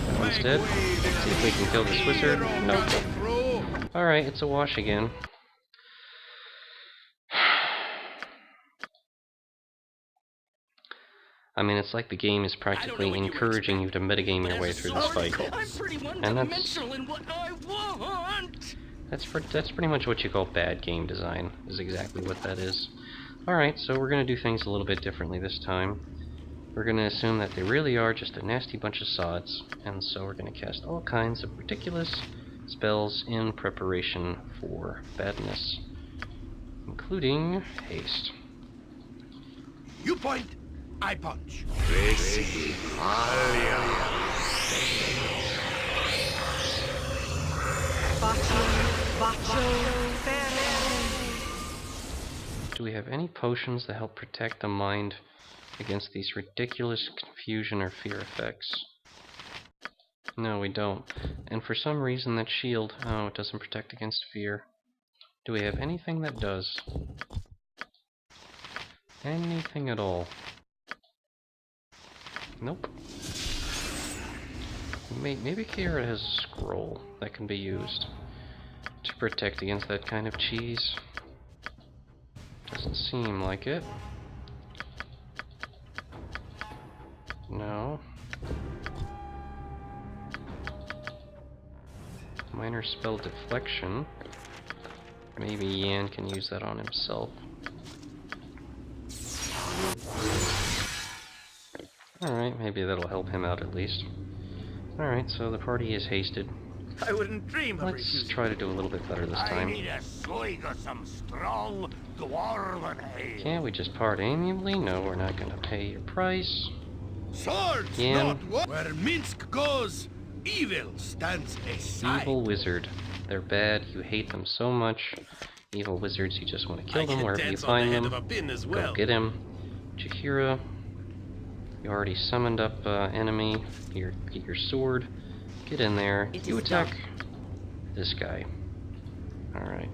try that instead. See if we can kill this wizard. Nope. Alright, it's a wash again. I mean, it's like the game is practically encouraging you to metagame your way through this fight. And that's pretty much what you call bad game design, is exactly what that is. Alright, so we're going to do things a little bit differently this time. We're going to assume that they really are just a nasty bunch of sods, and so we're going to cast all kinds of ridiculous spells in preparation for badness, including haste. You point, I punch. Do we have any potions that help protect the mind against these ridiculous confusion or fear effects? No, we don't. And for some reason that shield, oh, it doesn't protect against fear. Do we have anything that does? Anything at all? Nope. Maybe Kered has a scroll that can be used to protect against that kind of cheese. Doesn't seem like it. No. Minor spell deflection. Maybe Yan can use that on himself. Alright, maybe that'll help him out at least. Alright, so the party is hasted. I wouldn't dream of Let's try to do a little bit better this time. I need a swig of some strong dwarven ale. Can't we just part amiably? No, we're not gonna pay your price. Swords, Yan. not what? Where Minsk goes, evil stands aside. Evil wizard. They're bad, you hate them so much. Evil wizards, you just want to kill them wherever you find them. Go get him. Chihira. You already summoned up enemy. Here, get your sword. Get in there. You attack this guy. Alright.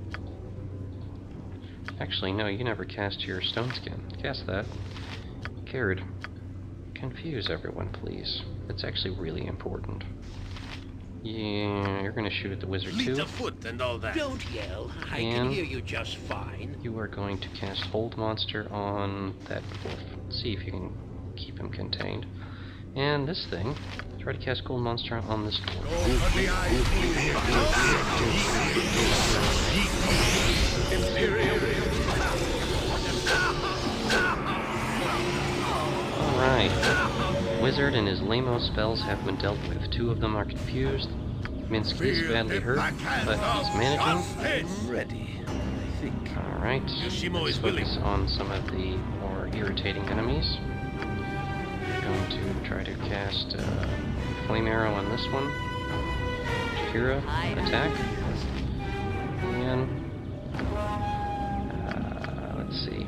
Actually, no, you never cast your stone skin. Cast that. Kered. Confuse everyone, please. It's actually really important. Yeah, you're gonna shoot at the wizard too. Foot and all that. Don't yell. I can hear you just fine. You are going to cast Hold Monster on that wolf. See if you can keep him contained. And this thing, try to cast Gold Monster on this dwarf. Alright. Wizard and his lame-o spells have been dealt with. 2 of them are confused. Minsk is badly hurt, but he's managing. I'm ready, I think. Alright, let's focus on some of the more irritating enemies. We're going to try to cast Flame Arrow on this one. Chihira, attack. And let's see.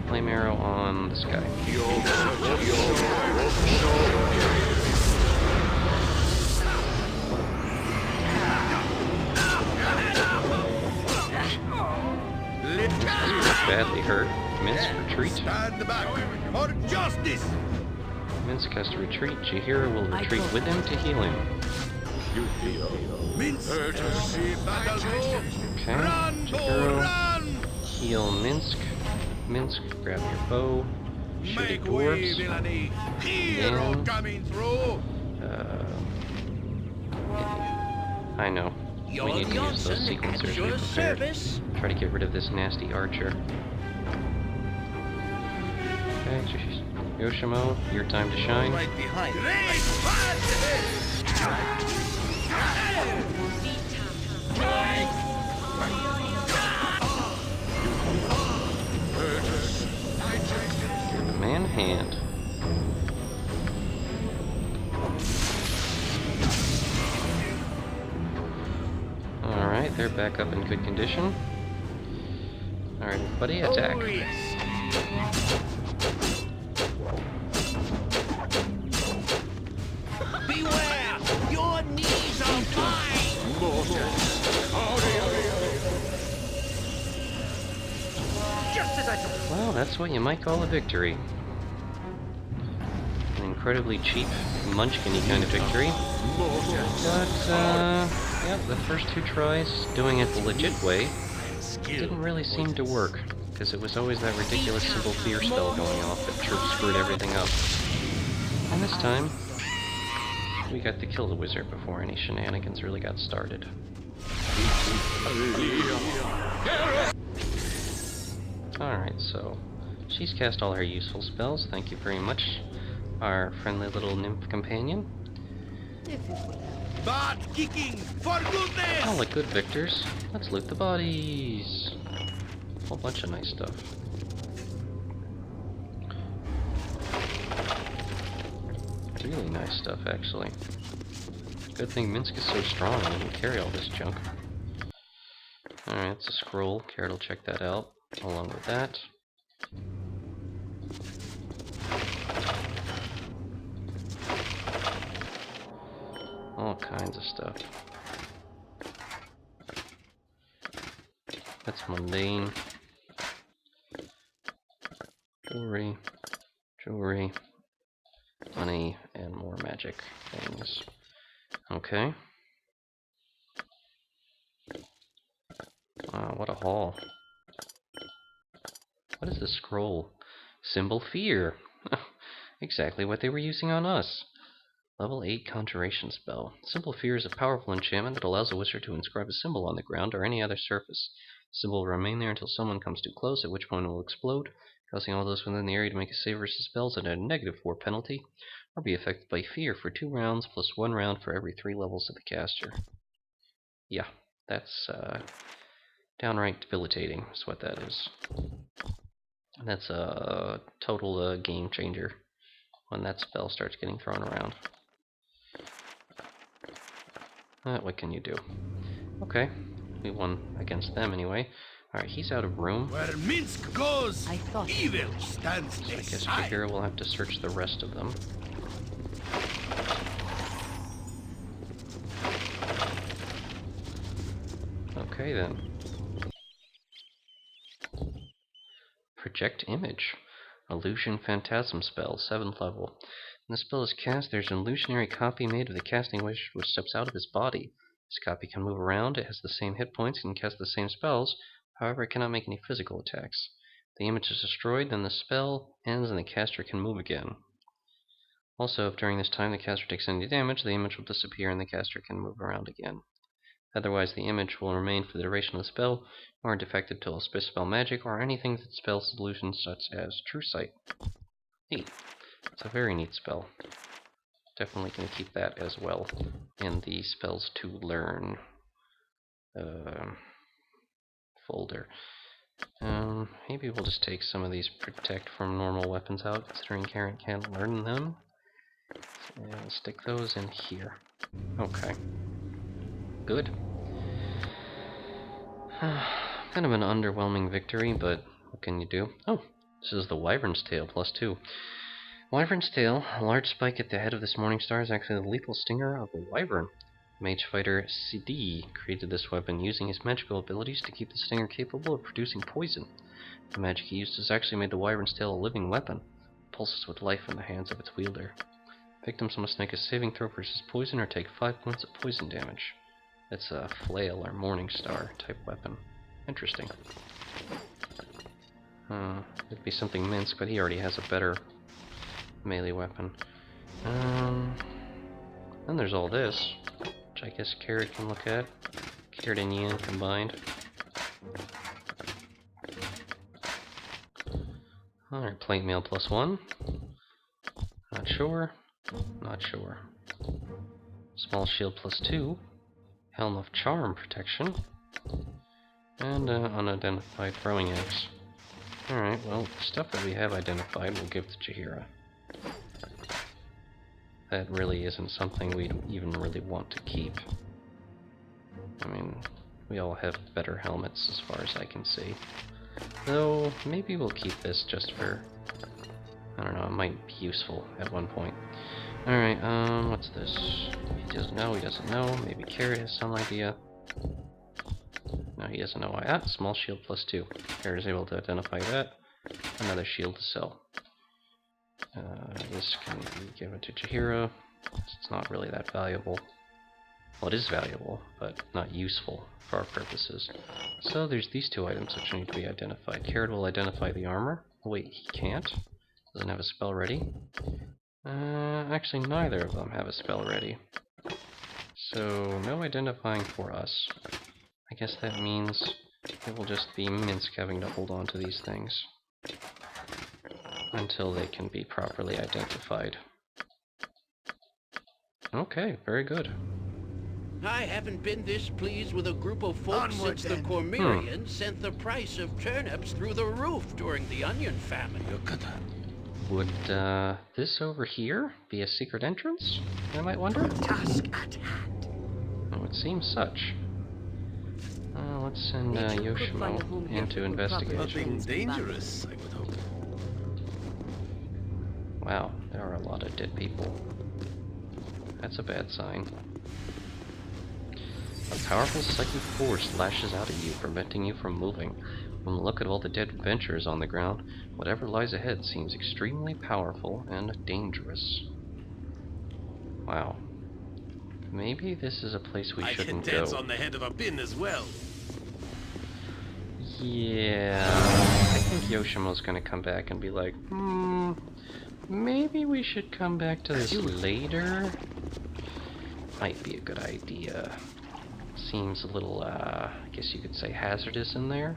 Flame Arrow on this guy. Badly hurt. Minsk, retreat. Stand back for justice. Minsk has to retreat. Chihira will retreat with him to heal him. Minsk, Okay, run, Chihira, run. heal Minsk. Minsk, grab your bow. Shoot at Make way, dwarves. villainy. Hero And, coming through. I know. We need to use those sequencers we prepared. Service. Try to get rid of this nasty archer. Okay, Yoshimo, your time to shine. Right behind. Give the man a hand. Alright, they're back up in good condition. Alright, everybody, attack. Oh, yes. Beware! Your knees are mine! Just as I thought. Well, that's what you might call a victory. An incredibly cheap, munchkin-y kind of victory. But, yeah, the first 2 tries, doing it the legit way, didn't really seem to work, because it was always that ridiculous Simple Fear spell going off that screwed everything up. And this time, we got to kill the wizard before any shenanigans really got started. Alright, so she's cast all her useful spells. Thank you very much, our friendly little nymph companion. Butt kicking, for goodness! All the good victors. Let's loot the bodies. A whole bunch of nice stuff. Really nice stuff, actually. Good thing Minsk is so strong and he can carry all this junk. Alright, it's a scroll. Kered will check that out, along with that. All kinds of stuff. That's mundane. Jewelry. Jewelry. Money, and more magic things. Okay. Wow, what a haul. What is this scroll? Symbol Fear. Exactly what they were using on us. Level 8 Conjuration Spell. Symbol Fear is a powerful enchantment that allows a wizard to inscribe a symbol on the ground or any other surface. The symbol will remain there until someone comes too close, at which point it will explode, causing all those within the area to make a save versus spells at a -4 penalty, or be affected by fear for 2 rounds, plus 1 round for every 3 levels of the caster. Yeah, that's downright debilitating, is what that is. And that's a total game changer when that spell starts getting thrown around. What can you do? Okay, we won against them anyway. Alright, he's out of room. Where Minsk goes, evil stands So I guess aside. Jahira will have to search the rest of them. Okay then. Project Image. Illusion Phantasm spell, 7th level. When the spell is cast, there's an illusionary copy made of the casting wizard which steps out of his body. This copy can move around, it has the same hit points, and can cast the same spells, however it cannot make any physical attacks. If the image is destroyed, then the spell ends and the caster can move again. Also, if during this time the caster takes any damage, the image will disappear and the caster can move around again. Otherwise, the image will remain for the duration of the spell, or defective till a spell magic, or anything that spells illusions such as True Sight. Neat. It's a very neat spell. Definitely going to keep that as well in the spells to learn folder. Maybe we'll just take some of these protect from normal weapons out, considering Kered can't learn them. And stick those in here. Okay. Good. Kind of an underwhelming victory, but what can you do? Oh, this is the Wyvern's Tail, +2. Wyvern's Tail, a large spike at the head of this morning star, is actually the lethal stinger of a wyvern. Mage fighter CD created this weapon using his magical abilities to keep the stinger capable of producing poison. The magic he used has actually made the Wyvern's Tail a living weapon. It pulses with life in the hands of its wielder. Victims must make a saving throw versus poison or take 5 points of poison damage. It's a flail or morning star type weapon. Interesting. It'd be something Minsk, but he already has a better melee weapon. Then there's all this, which I guess Kered can look at. Kered and Yin combined. Alright, plate mail +1. Not sure. Not sure. Small shield +2. Helm of Charm protection. And unidentified throwing axe. Alright, well, the stuff that we have identified we'll give to Jahira. That really isn't something we'd even really want to keep. I mean, we all have better helmets as far as I can see. Though, maybe we'll keep this just for... I don't know, it might be useful at one point. Alright, what's this? He doesn't know, he doesn't know. Maybe Kered has some idea. No, he doesn't know why. Ah, small shield +2. Kered is able to identify that. Another shield to sell. This can be given to Chihiro. It's not really that valuable. Well, it is valuable, but not useful for our purposes. So there's these two items which need to be identified. Kered will identify the armor. Oh, wait, he can't. Doesn't have a spell ready. Actually, neither of them have a spell ready. So, no identifying for us. I guess that means it will just be Minsk having to hold on to these things until they can be properly identified. Okay, very good. I haven't been this pleased with a group of folks Onward, since the then. Cormyreans sent the price of turnips through the roof during the onion famine. Would this over here be a secret entrance, I might wonder? Task at hand. Oh, it seems such. Let's send Yoshimo in to investigate. Nothing dangerous, I would hope. Wow, there are a lot of dead people. That's a bad sign. A powerful psychic force lashes out at you, preventing you from moving. From the look at all the dead adventurers on the ground, whatever lies ahead seems extremely powerful and dangerous. Wow. Maybe this is a place we shouldn't go. I can dance on the head of a pin as well. Yeah, I think Yoshimo's gonna come back and be like, maybe we should come back to this later. Might be a good idea. Seems a little, I guess you could say hazardous in there.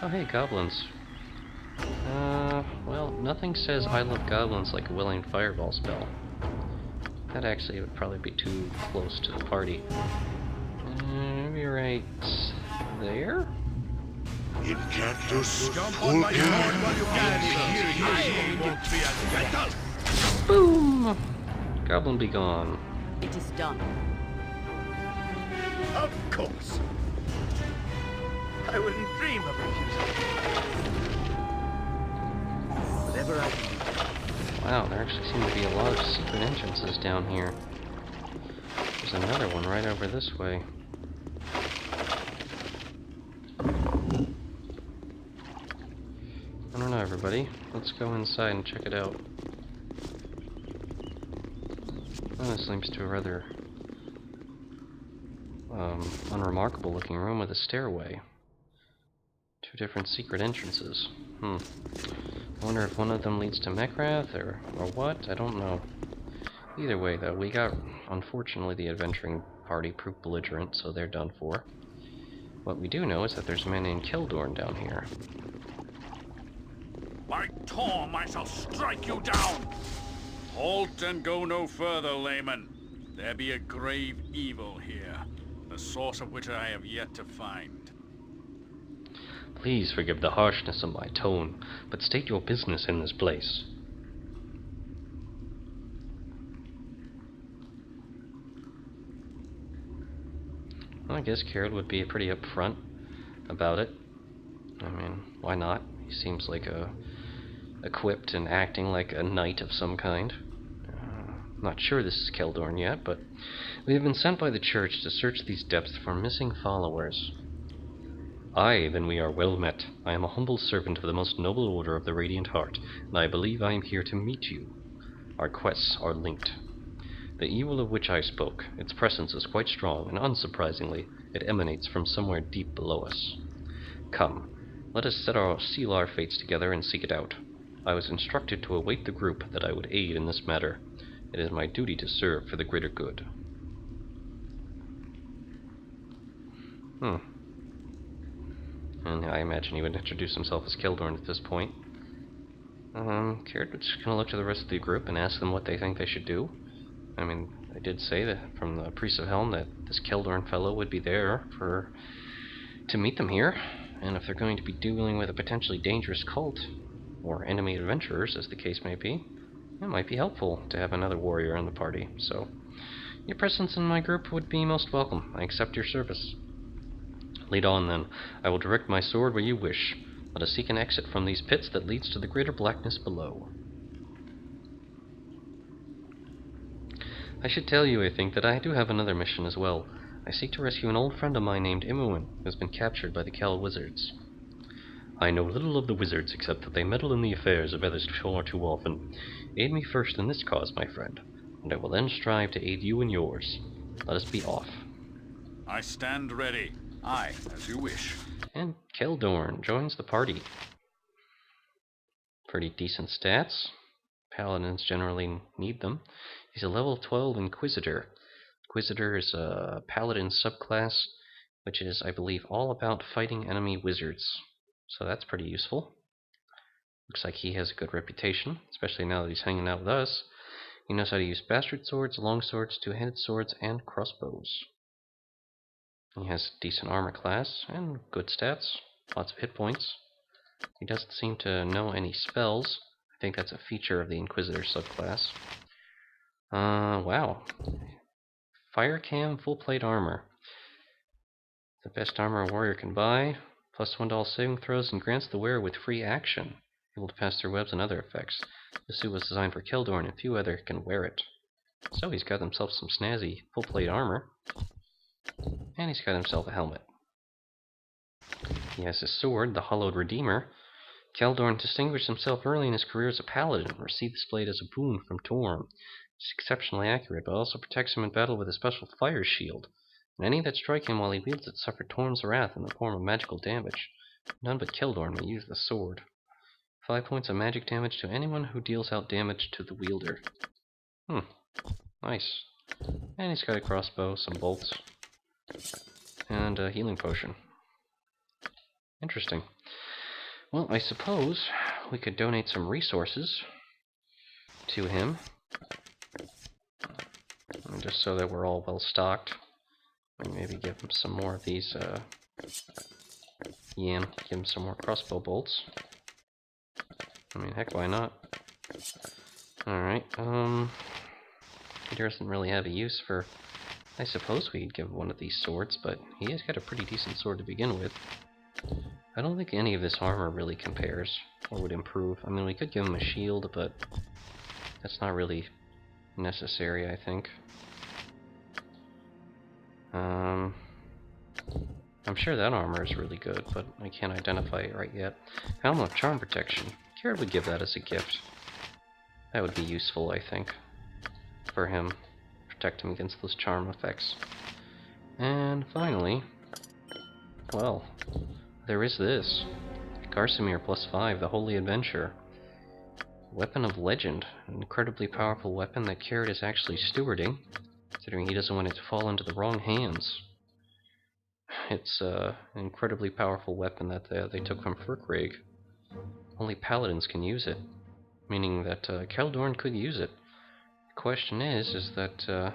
Oh hey, goblins. Well, nothing says I love goblins like a willing fireball spell. That actually would probably be too close to the party. Maybe right there? Jump on my sword while you can, I won't be as gentle. Boom! Goblin be gone. It is done. Of course. I wouldn't dream of refusing. Whatever I do. Wow, there actually seem to be a lot of secret entrances down here. There's another one right over this way. I don't know, everybody. Let's go inside and check it out. Oh, this leads to a rather unremarkable looking room with a stairway. Two different secret entrances. I wonder if one of them leads to Mekrath or what? I don't know. Either way, though, we got, unfortunately, the adventuring party proved belligerent, so they're done for. What we do know is that there's a man named Keldorn down here. By Torm, I shall strike you down! Halt and go no further, layman. There be a grave evil here, the source of which I have yet to find. Please forgive the harshness of my tone, but state your business in this place. Well, I guess Kered would be pretty upfront about it. I mean, why not? He seems like equipped and acting like a knight of some kind. Not sure this is Keldorn yet, but we have been sent by the Church to search these depths for missing followers. Aye, then we are well met. I am a humble servant of the most noble order of the Radiant Heart, and I believe I am here to meet you. Our quests are linked. The evil of which I spoke, its presence is quite strong, and unsurprisingly, it emanates from somewhere deep below us. Come, let us seal our fates together and seek it out. I was instructed to await the group that I would aid in this matter. It is my duty to serve for the greater good. And I imagine he would introduce himself as Keldorn at this point. Kered would just kind of look to the rest of the group and ask them what they think they should do. I mean, I did say that from the Priest of Helm that this Keldorn fellow would be there to meet them here, and if they're going to be dealing with a potentially dangerous cult, or enemy adventurers, as the case may be, it might be helpful to have another warrior in the party. So, your presence in my group would be most welcome. I accept your service. Lead on, then. I will direct my sword where you wish. Let us seek an exit from these pits that leads to the greater blackness below. I should tell you, I think, that I do have another mission as well. I seek to rescue an old friend of mine named Imuin, who has been captured by the Kel wizards. I know little of the wizards except that they meddle in the affairs of others far too often. Aid me first in this cause, my friend, and I will then strive to aid you in yours. Let us be off. I stand ready. Aye, as you wish. And Keldorn joins the party. Pretty decent stats. Paladins generally need them. He's a level 12 Inquisitor. Inquisitor is a Paladin subclass, which is, I believe, all about fighting enemy wizards. So that's pretty useful. Looks like he has a good reputation, especially now that he's hanging out with us. He knows how to use bastard swords, long swords, two-handed swords, and crossbows. He has decent armor class and good stats, lots of hit points. He doesn't seem to know any spells. I think that's a feature of the Inquisitor subclass. Wow. Firecam full plate armor. The best armor a warrior can buy. +1 to all saving throws and grants the wearer with free action. Able to pass through webs and other effects. This suit was designed for Keldorn and few other can wear it. So he's got himself some snazzy full plate armor. And he's got himself a helmet. He has his sword, the Hollowed Redeemer. Keldorn distinguished himself early in his career as a paladin, received this blade as a boon from Torm. It's exceptionally accurate, but also protects him in battle with a special fire shield. And any that strike him while he wields it suffer Torm's wrath in the form of magical damage. None but Keldorn may use the sword. 5 points of magic damage to anyone who deals out damage to the wielder. Nice. And he's got a crossbow, some bolts, and a healing potion. Interesting. Well, I suppose we could donate some resources to him, just so that we're all well stocked. And maybe give him some more of these, give him some more crossbow bolts. I mean, heck, why not? Alright, he doesn't really have a use for... I suppose we'd give one of these swords, but he has got a pretty decent sword to begin with. I don't think any of this armor really compares, or would improve. I mean, we could give him a shield, but that's not really necessary, I think. I'm sure that armor is really good, but I can't identify it right yet. Helm of Charm Protection. Kered would give that as a gift. That would be useful, I think, for him. Protect him against those charm effects. And finally, well, there is this. Garsamir +5, the Holy Adventure. Weapon of Legend. An incredibly powerful weapon that Kered is actually stewarding, considering he doesn't want it to fall into the wrong hands. It's an incredibly powerful weapon that they took from Furkreg. Only paladins can use it, meaning that Keldorn could use it. The question is that